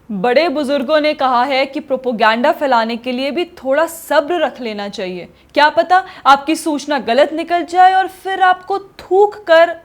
बड़े बुजुर्गों ने कहा है कि प्रोपोगंडा फैलाने के लिए भी थोड़ा सब्र रख लेना चाहिए। क्या पता आपकी सूचना गलत निकल जाए और फिर आपको थूक कर।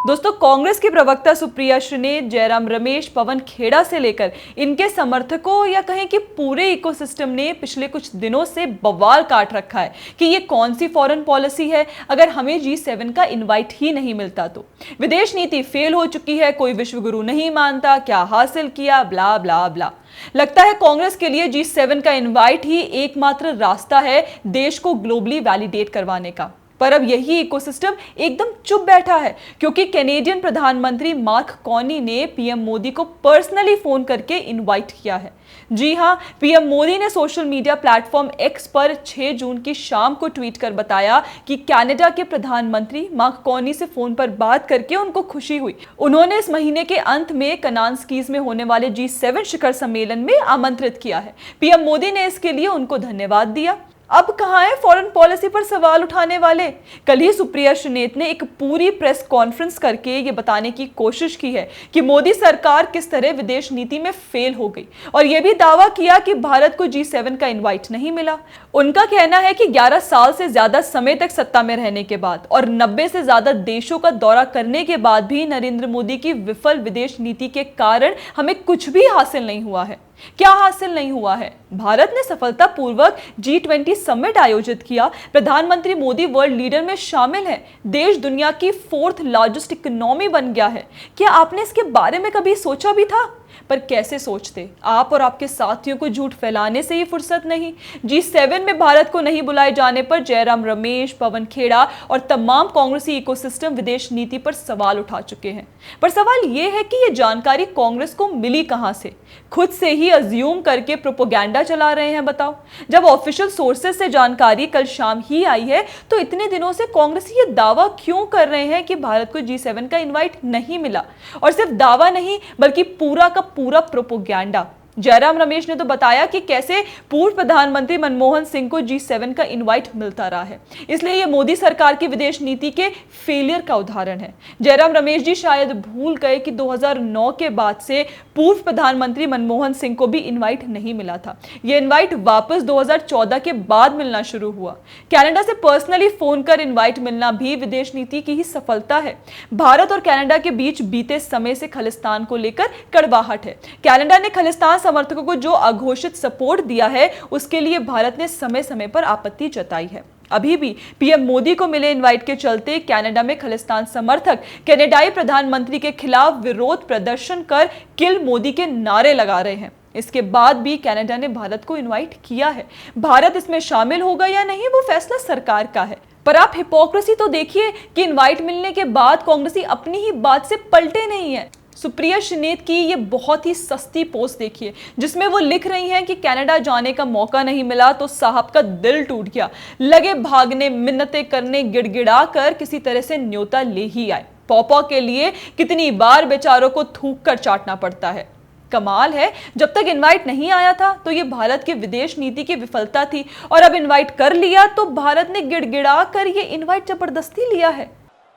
दोस्तों, कांग्रेस की प्रवक्ता सुप्रिया श्रीनेत, जयराम रमेश, पवन खेड़ा से लेकर इनके समर्थकों या कहें कि पूरे इकोसिस्टम ने पिछले कुछ दिनों से बवाल काट रखा है कि ये कौन सी फॉरेन पॉलिसी है अगर हमें G7 का इनवाइट ही नहीं मिलता तो। विदेश नीति फेल हो चुकी है, कोई विश्व गुरु नहीं मानता, क्या हासिल किया, ब्ला ब्ला ब्ला। लगता है कांग्रेस के लिए G7 का इनवाइट ही एकमात्र रास्ता है देश को ग्लोबली वैलिडेट करवाने का। पर अब यही इकोसिस्टम एकदम चुप बैठा है क्योंकि कैनेडियन प्रधानमंत्री मार्क कार्नी ने पीएम मोदी को पर्सनली फोन करके इनवाइट किया है। जी हां, पीएम मोदी ने सोशल मीडिया प्लेटफॉर्म एक्स पर 6 जून की शाम को ट्वीट कर बताया कि कनाडा के प्रधानमंत्री मार्क कार्नी से फोन पर बात करके उनको खुशी हुई। उन्होंने इस महीने के अंत में कनान्स्कीज में होने वाले G7 शिखर सम्मेलन में आमंत्रित किया है। पीएम मोदी ने इसके लिए उनको धन्यवाद दिया। अब कहां है फॉरेन पॉलिसी पर सवाल उठाने वाले? कल ही सुप्रिया श्रीनेत ने एक पूरी प्रेस कॉन्फ्रेंस करके ये बताने की कोशिश की है कि मोदी सरकार किस तरह विदेश नीति में फेल हो गई और यह भी दावा किया कि भारत को G7 का इनवाइट नहीं मिला। उनका कहना है कि 11 साल से ज्यादा समय तक सत्ता में रहने के बाद और 90 से ज्यादा देशों का दौरा करने के बाद भी नरेंद्र मोदी की विफल विदेश नीति के कारण हमें कुछ भी हासिल नहीं हुआ है। क्या हासिल नहीं हुआ है? भारत ने सफलतापूर्वक G20 समिट आयोजित किया। प्रधानमंत्री मोदी वर्ल्ड लीडर में शामिल है। देश दुनिया की 4th लार्जेस्ट इकोनॉमी बन गया है। क्या आपने इसके बारे में कभी सोचा भी था? पर कैसे सोचते? आप और आपके साथियों को झूठ फैलाने से ही फुर्सत नहीं। G7 में भारत को नहीं बुलाए जाने पर जयराम रमेश, पवन खेड़ा और तमाम कांग्रेसी इकोसिस्टम विदेश नीति पर सवाल उठा चुके हैं। पर सवाल यह है कि यह जानकारी कांग्रेस को मिली कहां से? खुद से ही अज्यूम करके प्रोपोगंडा चला रहे हैं। बताओ, जब ऑफिशियल सोर्सेज से जानकारी कल शाम ही आई है तो इतने दिनों से कांग्रेसी ये दावा क्यों कर रहे हैं कि भारत को G7 का इनवाइट नहीं मिला? और सिर्फ दावा नहीं बल्कि पूरा का पूरा प्रोपोगंडा। जयराम रमेश ने तो बताया कि कैसे पूर्व प्रधानमंत्री मनमोहन सिंह को G7 का इनवाइट मिलता रहा है, इसलिए यह मोदी सरकार की विदेश नीति के फेलियर का उदाहरण है। जयराम रमेश जी शायद भूल गए कि 2009 के बाद से पूर्व प्रधानमंत्री मनमोहन सिंह को भी इनवाइट नहीं मिला था। यह इनवाइट वापस 2014 के बाद मिलना शुरू हुआ। कनाडा से पर्सनली फोन कर इनवाइट मिलना भी विदेश नीति की ही सफलता है। भारत और कनाडा के बीच बीते समय से खालिस्तान को लेकर कड़वाहट है। कनाडा ने खालिस्तान समर्थकों को जो अघोषित सपोर्ट दिया है उसके लिए भारत ने समय समय पर आपत्ति जताई है। अभी भी पीएम मोदी को मिले इनवाइट के चलते कनाडा में खालिस्तान समर्थक कनाडाई प्रधानमंत्री के खिलाफ विरोध प्रदर्शन कर किल मोदी के नारे लगा रहे हैं। इसके बाद भी कनाडा ने भारत को इनवाइट किया है। भारत इसमें शामिल होगा या नहीं वो फैसला सरकार का है। पर आप हिपोक्रेसी तो देखिए कि इनवाइट मिलने के बाद कांग्रेसी अपनी ही बात से पलटे नहीं है। सुप्रिया श्रीनेत की ये बहुत ही सस्ती पोस्ट देखिए जिसमें वो लिख रही हैं कि कनाडा जाने का मौका नहीं मिला तो साहब का दिल टूट गया, लगे भागने, मिन्नतें करने, गिड़गिड़ा कर किसी तरह से न्योता ले ही आए। पॉपा के लिए कितनी बार बेचारों को थूक कर चाटना पड़ता है। कमाल है, जब तक इनवाइट नहीं आया था तो ये भारत की विदेश नीति की विफलता थी और अब इनवाइट कर लिया तो भारत ने गिड़गिड़ा कर ये इनवाइट जबरदस्ती लिया है।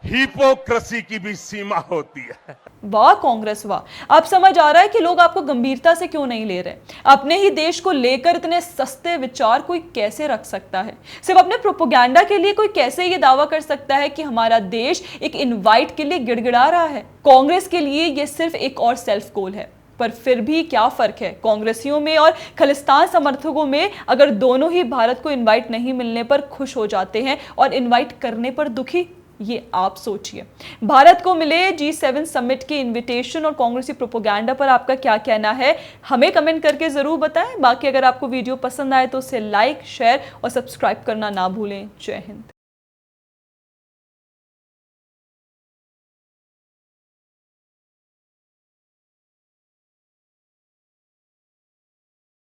हिपोक्रेसी की भी सीमा होती है। वाह कांग्रेस वाह, अब समझ आ रहा है कि लोग आपको गंभीरता से क्यों नहीं ले रहे। अपने ही देश को लेकर इतने सस्ते विचार कोई कैसे रख सकता है? सिर्फ अपने प्रोपोगंडा के लिए कोई कैसे ये दावा कर सकता है कि हमारा देश एक इनवाइट के लिए गिड़गिड़ा रहा है? कांग्रेस के लिए ये सिर्फ एक और सेल्फ गोल है। पर फिर भी क्या फर्क है कांग्रेसियों में और खालिस्तान समर्थकों में अगर दोनों ही भारत को इनवाइट नहीं मिलने पर खुश हो जाते हैं और इनवाइट करने पर दुखी? ये आप सोचिए। भारत को मिले G7 समिट के इनविटेशन और कांग्रेसी प्रोपोगंडा पर आपका क्या कहना है? हमें कमेंट करके जरूर बताएं। बाकी अगर आपको वीडियो पसंद आए तो उसे लाइक, शेयर और सब्सक्राइब करना ना भूलें। जय हिंद।